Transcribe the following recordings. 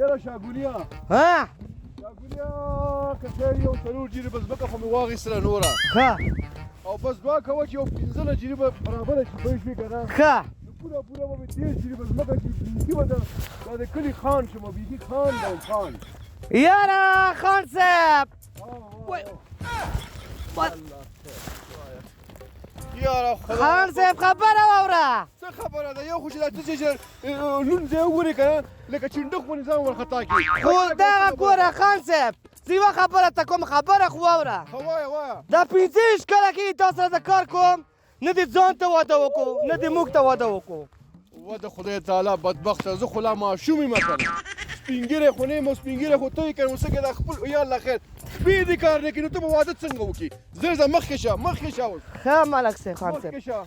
یاره شاګونیا ها شاګونیا که خیر یو څلور جریبه ځمکه خو مې واخیستله نوره ښه او بس دعا کوه چې یو پنځلس جریبه برابره شي پوه شوې که نه ښه نو پوره پوره به مې 30 جریبه ځمکه چې بیخي به دا د کلي خان شم بیخي خان دی خان یاره خان صاحب یاره خان صاحب خبره واوره څه خبره ده یو خو چې دا څه چې لون ځای وګورې که نه لکه چنډخ باندې ځان ورخطا کړي خو دغه ګوره خان صاحب زه یوه خبره ته کوم خبره خو واوره وایه وایه دا 15 کاله کې تا سره د کار کوم نه دې ځان ته واده وکړو نه دې موږ ته واده وکړو وده خدای تعالی بدبخته زه خو لا ماشوم یم کنه سپینګیری خو نه یم سپینګیری خو ته یې که نو څنګه دا خپل یا الله خیر سپی دې کار نه کوي نو ته به واده څنګه وکړي ځه ځه مخکې شه مخکې شه اوس ښه ملک صاحب خان صاحب مخکې شه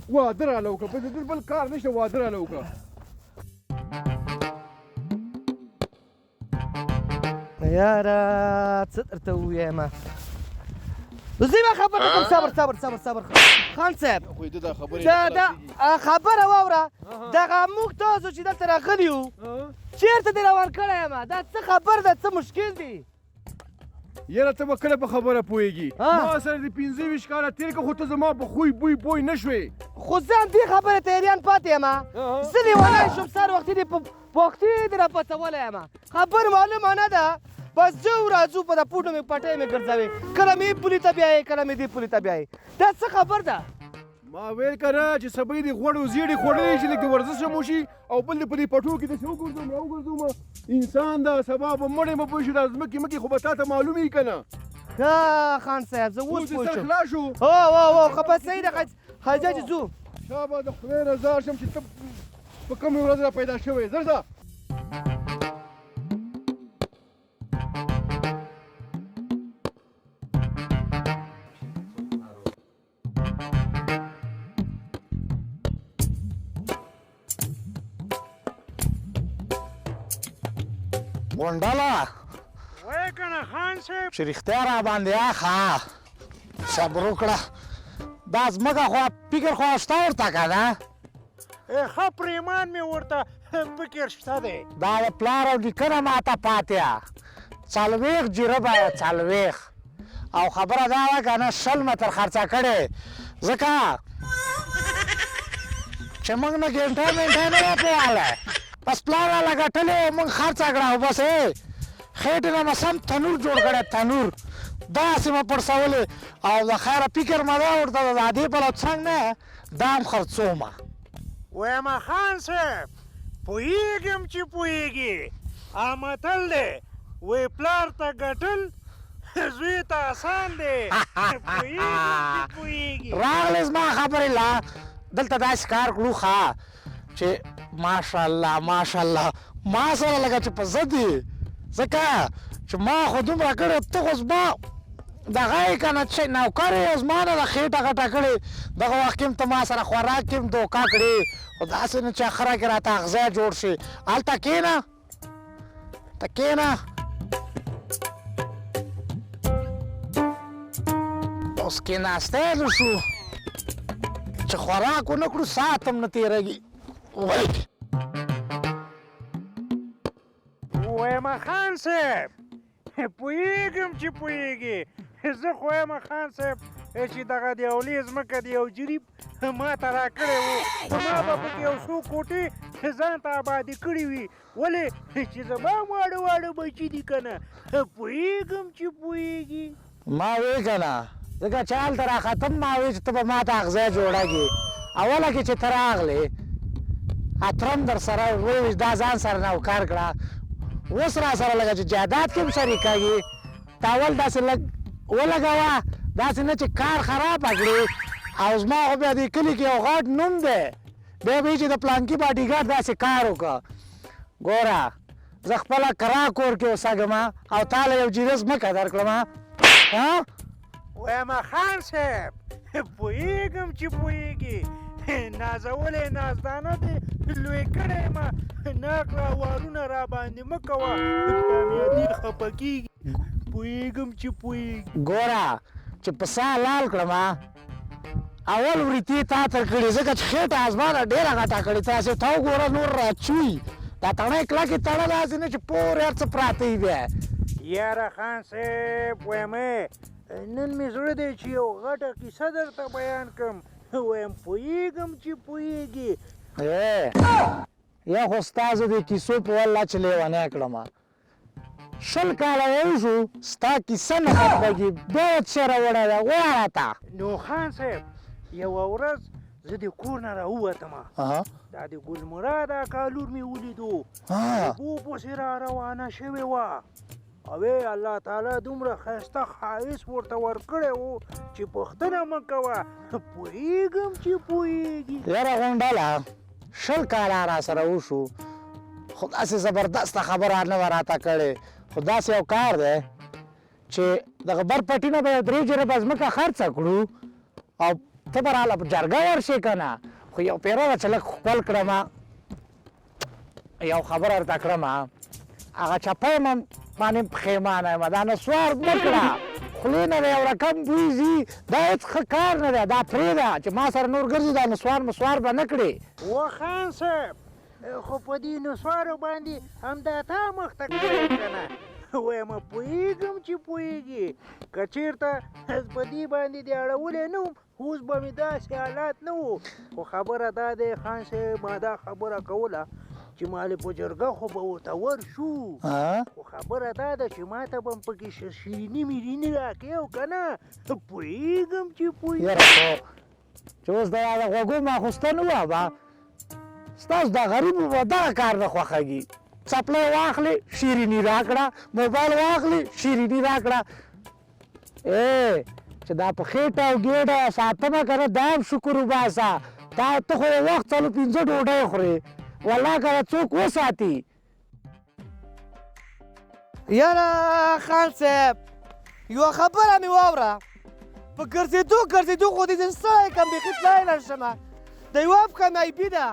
واده راله وکړه په دې بل کار نشته واده راله وکړه یاره څه درته ووایم زه یوه خبره کوم صبر خان صاحب خو دې دا خبرې دا خبره واوره دغه موږ تاسو چې دلته راغلي یو چېرته دې روان کړی یم دا څه خبر ده څه مشکل دی یاره ته به کله په خبره پوهېږي ما سره دې 15 کاله تېر کړه خو ته زما په خوی بوی پوه نه شوې خو زه هم دې خبرې ته حیران پاتې یم زه لیونی شوم سهار وختي دې په وختي دې راپڅولی یم خبر معلومه نه ده بس ځو راځو په د پوټو مې پټۍ مې ګرځوې کله مې پولي ته بیایې کله مې دې پولي ته بیایې دا څه خبر ده ما ویل که نه چې سبی دې غوړ او زیړې خوړلی چې لږ د ورزش هم وشي او بل دې په دې پټو کې داسې وګرځوم راوګرځوم انسان ده سبا به مړی به پوه شو دا ځمکې مکې خو به تا ته معلوم وي که نه ښه خان صاحب زه اوس پوه شوم خلاص شو هو ښه بس صحیح ده خدیجه چې ځو شابه د خدای رضا شم چې ته په کومې ورځ را پیدا شوی زر ځه غونډله وایه که نه خان صاحب چې رښتیا را باندې اخه صبر وکړه دا ځمکه خو فکر خو شته ورته که نه ښه پریمان مې ورته فکر شته دی دا د پلار او نیکه ماته پاتې 40 جریبه یې 40 او خبره دا وه که نه 100 متر خرڅه کړې ځکه چې موږ نه ګنټه منټه نه دی پوهالی بس پلار راله ګټلې موږ خرڅه کړه او بس خېټې نه مې سم تنور جوړ کړی تنور داسې مې پړسولې او د خیره فکر مې دی ورته د دې پلو څنګ نه دا هم خرڅومه وایم خان صاحب پوهېږم چې پوهېږي متل دی وایي پلار ته ګټل زوی ته آسان دی پوهېږم چې پوهېږي راغلې زما خبرې لا دلته داسې کار کړو ښه چې ماشاءالله ماشاءالله ما سره لکه چې په ضد یې ځکه چې ما خو دومره کړې ته خو زما دغه یې که نه چې نوکر یې زما نه د خېټه غټه کړې دغه وخت کې هم ته ما سره خوراک کې هم دوکه کړې خو داسې نه چې اخره کې راته اغذیه جوړ شي هلته کښېنه ته کښېنه اوس کښېناستی نه شو چې خوراک ونه کړو ساعت هم نه تېرېږي وایم خان صاحب پوهېږم چې پوهېږي زه خو وایم خان صاحب چې دغه د اولې ځمکه د یو جریب ما ته را کړی و ما به پکې یو څو کوټې ځان ته آبادې کړې وي ولې چې زما واړه واړه بچي دي که نه پوهېږم چې پوهېږي ما وی که نه ځکه چې هلته را ختم ما وی چې ته به ما ته اغذیه جوړه کړې اوله کې چې ته راغلې اترم در سره وی دا ځان سره نوکر کړه اوس را سره لږه چې جایداد کې هم شریکېږي تاول داسې لږ ولګوه داسې نه چې کار خرابه کړي او زما خو بیا دې کلي کې یو غټ نوم دی بیا به چې د پلانکي باډیګارډ داسې کار وکړه ګوره زه خپله کرا کور کې اوسېږم او تا له یو جیره ځمکه درکړم وایم خان صاحب پوهېږم چې پوهېږي نازولی نازدانه دې لوی کړی یم ناک را وارونه را باندې مه کوه کامیابي خفه کېږي پوهېږم چې پوهېږي ګوره چې په سا لال کړم اول وریتي تا ته کړي ځکه چې خېټه اسمانه ډېره غټه کړې تاسې ته وګوره نور راچوي دا تڼۍ کلکې تړه داسې نه چې پورې هر څه پراته وي بیا یاره خان صاحب وایم نن مې زړه دی چې یو غټه کیسه درته بیان کړم وایم پوهېږم چې پوهېږي یا خو ستا زه د کیسو په والله چې لیونی کړم 20 کاله وشو ستا کیسه نه ختمېږي بیا څه راوړی ده ووایه راته نو خان صاحب یوه ورځ زه د کور نه راووتم دا د ګل مراد اکا لور مې ولیدو اوبو پسې را روانه شوې وه او الله تعالی دومره ښایسته ښایست ورته ورکړی و چې پوښتنه مه کوه پوهېږم چې پوهېږي یاره غونډله 20 کاله را سره وشو خو داسې زبردسته خبره نه وه راته کړې خو داسې یو کار دی چې دغه بر پټي نه به یو 3 جربه ځمکه خرڅه کړو او ته به راله په جرګه ورشې که نه خو یو پیره ده چې لږ ښکل کړم یو خبره درته کړم هغه چپی م باندې پښیمانه یم دا نسوار مه کړه خولې نه به یو رقم بوی ځي دا هېڅ ښه کار نه دی دا پرېږده چې ما سره نور ګرځي دا نسوار مسوار به نه کړې و خان صاحب خو په دې نسوارو باندې همدا تا مخته کړی که نه وایم پوهېږم چې پوهېږي که چېرته په دې باندې دې اړولی نه وم اوس به مې داسې حالات نه وو خو خبره دا دی خان صاحب ما دا خبره کوله چې مالې په جرګه خو به ورته ورشو خو خبره دا ده چې ما ته به هم پکې شیریني میریني راکړې او که نه پوهېږم چې یاره چې اوس د غوږو ماخوسته نه وه به ستاسو دا غریبو به دغه کار نه خوښوي څپلی واخلې شیریني راکړه موبایل واخلې شیریني راکړه چې دا په خېټه او ګېډه ساتنه که نه دا هم شکر وباسه ته خو یو وخت 4-5 ډوډۍ خورې والله که څوک وساتي یاره خان صاحب یوه خبره مې واوره په ګرځېدو خو دې زه ستړی کړم بیخي تللی نه شمه د یوه پښه مایبي ده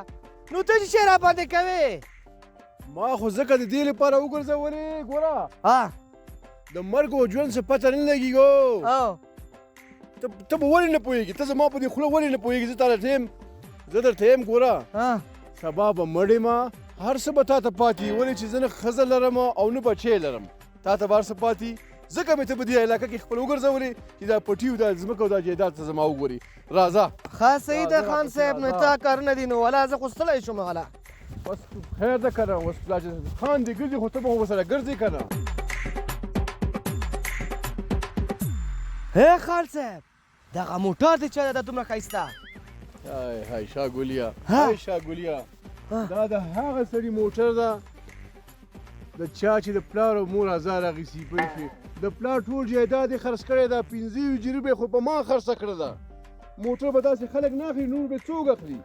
نو ته چې شی راباندې کوې ما خو ځکه د دې لپاره وګرځولې ګوره د مرګ او ژوند څه پته نه لګېږو ته به ولې نه پوهېږې ته زما په دې خوله ولې نه پوهېږې زه درته یم ګوره سبا به مړ یم هر څه به تا ته پاتې ولې چې زه نه ښځه لرم او نه بچی لرم تا ته به هر څه پاتې ځکه مې ته په دې علاقه کې خپل وګرځولې چې دا پټي او دا ځمکه او دا جایداد ته زما وګورې راځه ښه صحیح ده خان صاحب نو تا کارونه دي نو والا زه خو ستړی شوم والا بس خیر ده که نه اوس خان دې ګرځي خو ته به ورسره ګرځې که نه هی خان صاحب دغه موټر دې چا ده دومره ښایسته های شاګولیا های شاګولیا دا د هغه سړي موټر ده د چا چې د پلار او مور ازار اخیستي پوه شوې د پلار ټول جایداد یې خرڅ کړی ده 15 جریبې خو په ما خرڅه کړې ده موټر به داسې خلک نه اخلي نور به څوک اخلي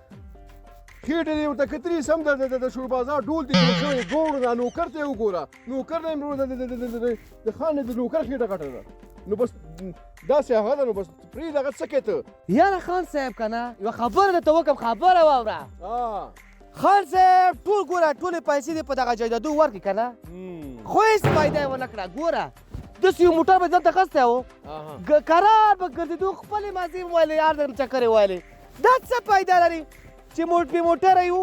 خېټه دې ورته کتري سم د شوربازار ډول دې جوړ شوی ګوړو دا نوکر ته یې وګوره نوکر نه د خان د نوکر خېټه غټه ده نو بس داسې هغه ده نو بس پرېږده هغه څه کوې ته یاره خان صاحب که نه یوه خبره درته وکړم خبره واوره خان صاحب ټول ګوره ټولې پیسې دې په دغه جایدادو ورکړي که نه خو هېڅ فایده یې ونه کړه ګوره داسې یو موټر به ځان ته اخیستی و کرار به ګرځېدو خپلې مازې مې ویلې هر ځای مې چکرې ویلې دا څه فایده لري چې بې موټره یو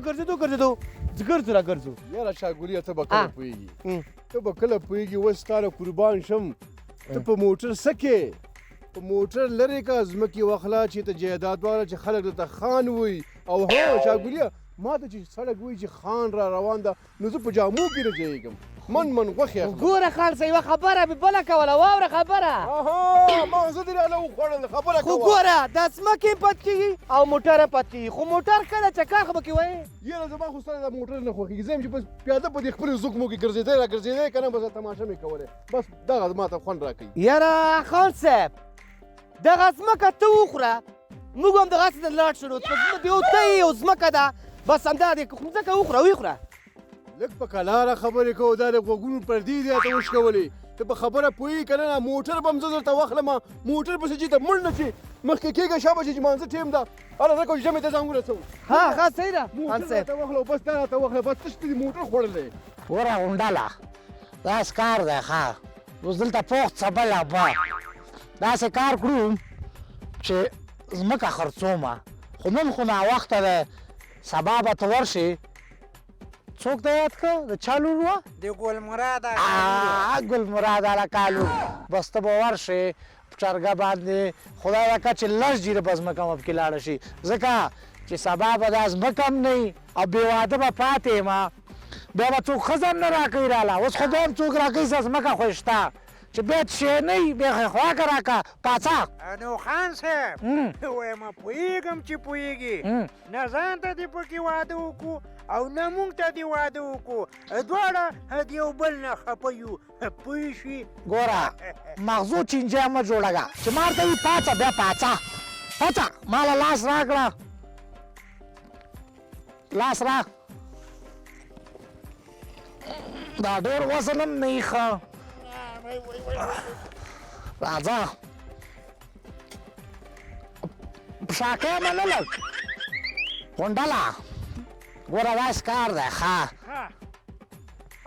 ګرځېدو ګرځو را ګرځو یاره شاګولیا ته به کله پوهېږي ته به کله پوهېږي اوس ستا نه قربان شم ته په موټر څه کې په موټر لرې که ځمکې واخله چې ته جایداد واخله چې خلک درته خان وایي او هو شاګولیا ما ته چې سړک وایي چې خان را روان ده نو زه په جامو کې نه ځایېږم من غوښې اخلم ګوره خان صاحب یوه خبره مې بله کوله واوره خبره ما زه دې راله وخوړل خبره خو ګوره دا ځمکې هم پات کېږي او موټر هم پات کېږي خو موټر ښه ده چکر خو به کې وایې یاره زما خو ستا دا موټر نه خوښېږي زه یم چې بس پیاده په دې خپلې زوکمو کې ګرځېدی را ګرځېدی که نه بس تماشه مې کولی بس دغه ما ته خوند راکوي یاره خان صاحب دغه ځمکه ته وخوره موږ هم دغسې د لاړ شو یو ته یو ځمکه ده بس همدا دې ځمکه وخوره لږ په کلاره خبرې کوو دا د غوږونو پردې دي راته وشکولې ته په خبره پوهېږي که نه موټر به هم زه درته واخلم موټر پسې چې ته مړ نه شي مخکې کېږه شابه چې مانځه ټیم ده هله زه کوم ژمې ته ځان ورسوم ښه صحیح ده خان صاحب راته واخله بس دا راته واخله بس تش دې موټر خوړلی وره غونډله داسې کار دی ښه اوس دلته پوخت څه بله به داسې کار کړو چې ځمکه خرڅومه خو نن خو ناوخته دی سبا به ته ورشې څوک ته یاد کړه د چا لور وه د ګل مراد ګل مراد هغه کالو بس ته به ورشې په چرګه باندې خدای وکړه چې لس جیره به ځمکه مه پکې لاړه شي ځکه چې سبا به دا ځمکه هم نه وي او بې واده به پاتې یم بیا به څوک ښځه هم نه راکوي راله اوس خو بیا هم څوک راکوي ځه ځمکه خو شته چې بیا شی نه وي بیا خواکه راکړه پاڅه نو خان صاحب وایم پوهېږم چې پوهېږي نه ځان ته دې پکې واده وکړو او نه موږ ته دې واده وکړو دواړه د یو بل نه خفه یو پوه شوې ګوره مغزو چینجه مه جوړوه چې ما ورته وي پاڅه بیا پاڅه پاڅه ما له لاس راکړه لاس را دا ډېر وزن هم نه یي ښه راځه شاکه منه لږ غونډله ګوره داسې کار دی ښه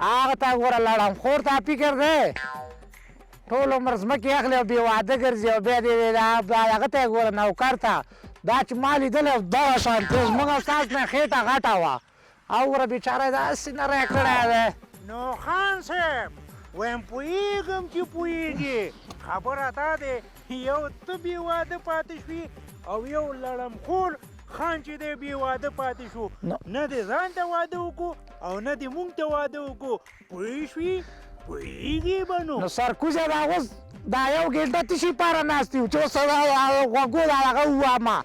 هغه ته ګوره لړمخور ته فکر دی ټول عمر ځمکې اخلي او بې واده ګرځي او بیا دې هغه ته یې ګوره نوکر ته دا چې ما لیدلی دغه شانتې زموږ او ستاسو نه خېټه غټه وه او ګوره بېچاره یې داسې نری کړی دی نو خان صاحب وایم پوهېږم چې پوهېږي خبره دا دی یو ته بې واده پاتې شوې او یو لړمخور خان چې دی بې واده پاتې شو نه دې ځان ته واده وکړو او نه دې مونږ ته واده وکړو پوه شوې پوهېږي به نو سرکوزه دا اوس دا یو ګېډه تشي پاره ناست یو چې اوس غوږو دا هغه ووامه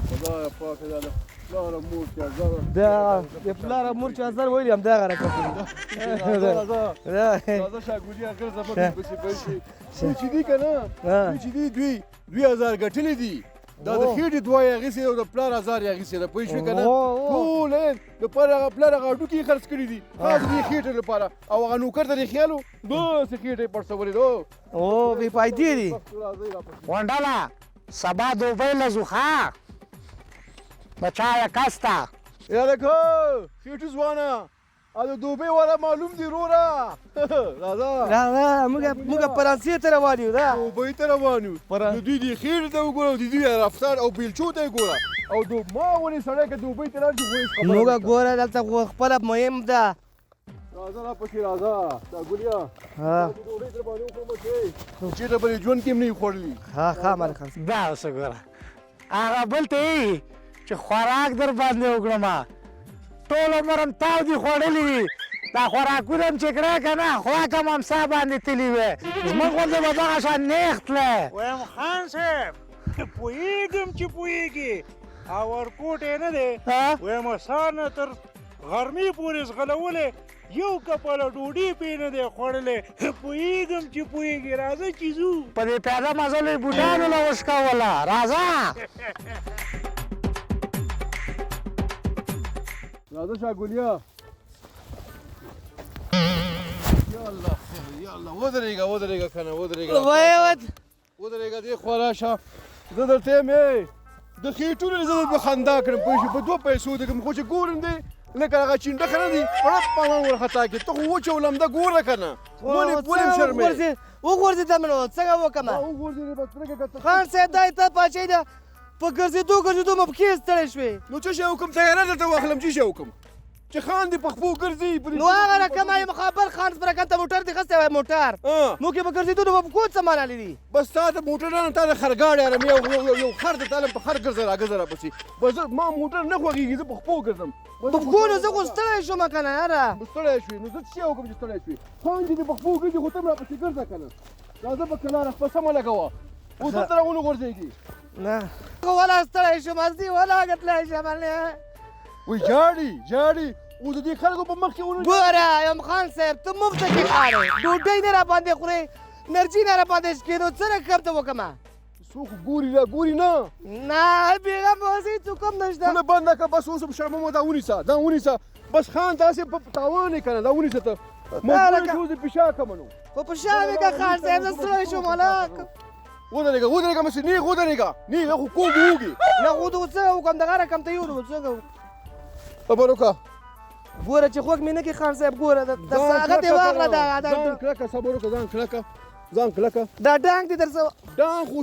خدای پاک دا د پلار مور چې ازار د پلار مور چې ازار ویلي همدغه راکړه راځه شاګوریا ګرځه په پسې پسې چې دي که نه چې دي دوی 2000 ګټلي دي دا د خېټې دوه یې اخیستې او د پلار 1000 یې اخیستې ده پوه شوې که نه ټول د پلار هغه هډوکي یې خرڅ کړي دي خاص دې خېټې لپاره او هغه نوکر ته دې خیال و داسې خېټې یې پړسولې ده او بې فایدې دي غونډله سبا دوبۍ له ځو ښه د چایه کس ته یالکه خېټې ځوانه او د دوبۍ والا معلوم دي وروره راځه موږ فرانسې ته روان یو دا دوبۍ ته روان یو د دوی دې خېټې ته وګوره او د دوی رفتار او بیلچو ته یې ګوره او ما ونې سړی که دوبۍ ته لاړ شي خو هېڅ خبره موږ ګوره دلته خپله مهم ده راځه راپسې راځه دا ګلیا ډوډۍ در باندې وخورم چې چېرته به دې ژوند کې هم نه وي خوړلي ښه مالک خان دا اوس ګوره هغه بل ته یي چې خوراک در باندې وکړم ټول عمر هم تاو دي خوړلي دي دا خوراکونه هم چې کړی که نه خوراک هم امسا باندې تللي وی زموږ غوندې به دغه شان نیغ تلی وایم خان صاحب پوهېږم چې پوهېږي او ورکوټ یې نه دی وایم سهار نه تر غرمې پورې ځغلولی یو کپله ډوډۍ پې نه دی خوړلی پوهېږم چې پوهېږي راځه چې ځو په دې پیاده مزل یې بوټانو له وشکوله راځه راځه شاګولیا یا الله یا الله ودرېږه که نه ودرېږه دې خوا راشه زه درته یم د خېټونو زه به خندا کړم پوه شې په 2 پیسو دې کوم خو چې ګورم دی لکه هغه چینډه که نه دي پړپ پامان ورخطا کړي ته خو وچه ولمده ګوره که نه ولې م شرمې وغورځېدم نو څنګه وکړمه خان صاحب دا ته پاچهي ده په ګرځېدو مې پښې ستړی شوې نو څه شی وکړم تیاره درته واخلم څه شی وکړم چې خان دې په خپو ګرځي نو هغه رقم یې مخابر خان سپرکان ته موټر دې خستی وای موټر موږ یې په ګرځېدو نو په کوڅه مانالې دي بس تا ته موټر نه تا د خرګاډی ارم یو خر د تاله په خر ګرځه راګرځه راپسې بس ما موټر نه خوښېږي زه په خپو ګرځم په پښو نو زه خو ستړی شوم که نه یاره ستړی شوې نو زه څه شی وکړم چې ستړی شوې خان دې په خپو ګرځي خو ته هم راپسې ګرځه که نه راځه په کلاره خپه سمه لګوه اوس دلته راونه غورځېږي نه ولا ستړی شوم ازدي ولا ګټلی شم وایي جاړي اوس د دې خلکو په مخ کې ګوره یم خان صاحب ته مفته کې خاړې ډوډۍ نه راباندې خورې انرژي نه راباندې څکې نو څه رقم ته وکړمه څوک ګوري نه بېغم به اوسې څوک هم نشته نه بنده که بس اوس شرممه دا ونیسه بس خان تاسې په تاوان یې که نه دا ونیسه ته مجبور یې چې اوس دې پیشا کمه نو خو په شا مې که خان صاحب زه ستړی شوم هلک ودرېږه مسې نیغ ودرېږه خو کوږ ووږي نه خو څه وکړم دغه رقم ته یو نو څنګه خبر وکړه ګوره چې خوږ مې نه کې خان صاحب ګوره د هغه دې واغله ځان کلکه صبر وکړه ځان کلکه دا ډانګ دې در څه ډانګ خو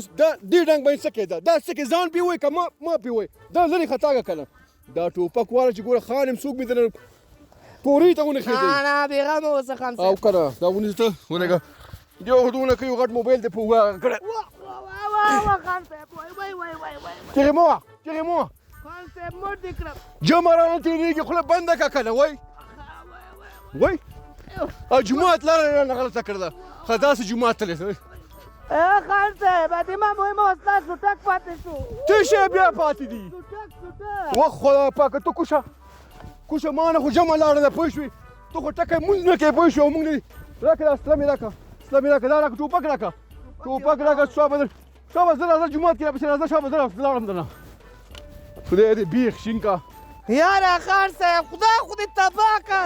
دې ډانګ باندې څه کېده دا څه کې ځان پیوي که ما پیوي دا لرې خطاګه که نه دا ټوپک واله چې ګوره خان یم څوک مې درنه کورې ته ونښېدی نه بېغمه اوسه خان او صاحب که نه دا ونیسه ته ونېږه یو خدونه کوي غټ موبایل دې په وغه کړی خان صاحب وای چغې مه وه خان صاحب مړ دې کړم جمع رانه تېرېږي خوله بنده که که نه وای او جومات لاره رانه غلطه کړله ښه داسې جومات تللی خان صاحب اتما مهمه وه ستاسو ټک پاتې شو څه شی بیا پاتې دي وخ خدای پاکه ته کوشه ما نه خو جمع لاره ده پوه شوې ته خو ټکی مونځ نه کوې پوه شوې او مونږ راکړه دا اسله مې راکړه دا راکړه ټوپک راکړه شابه زه راځه جومات کې راپسې راځه شابه زه لاړم دنه خدای دې بیخ شین کا یاره خان صاحب خدای خو دې تباه که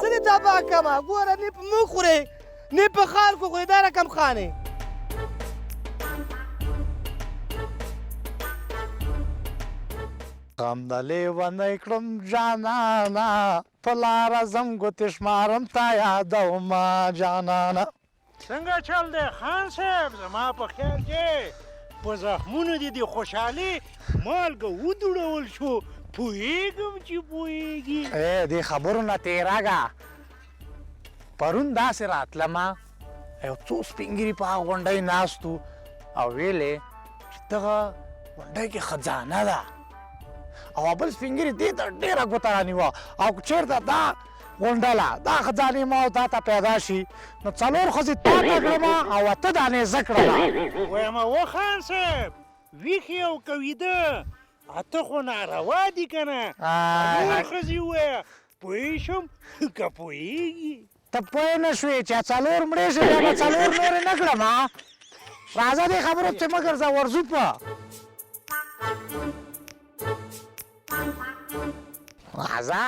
څه دې تباه کړمه ګوره نه په موږ خورې نه په خلکو خورې دا رقم خانې غم د لیونی کړم جانانه په لاره ځم ګوتې شمارم تا یادومه جانانه څنګه چل دی خان صاحب زما په خیال کې په زخمونو دې د خوشحالي مالګه ودوړول شو پوهېږم چې پوهېږي دې خبرو نه تېرېږه پرون داسې راتلمه یو څو سپین ږیري په هغه غونډۍ ناست وو او ویلې چې دغه غونډۍ کې خزانه ده او بل سپین ږیري دې ته ډېره ګوته رانیوه او که چېرته دا غونډله دا خزانې ما او تا ته پیدا شي نو 4 ښځې تا ته کړمه او 8 دانې زه کړمه وایم و خان صاحب ویښې او که ویده اته خو ناروا دي که نه نور ښځې ووایه پوه شم که پوهېږي ته پوه نه شوې چې 4 مړې شي بیا به 4 نورې نه کړم راځه دې خبرو چې مه ګرځه ورځو په راځه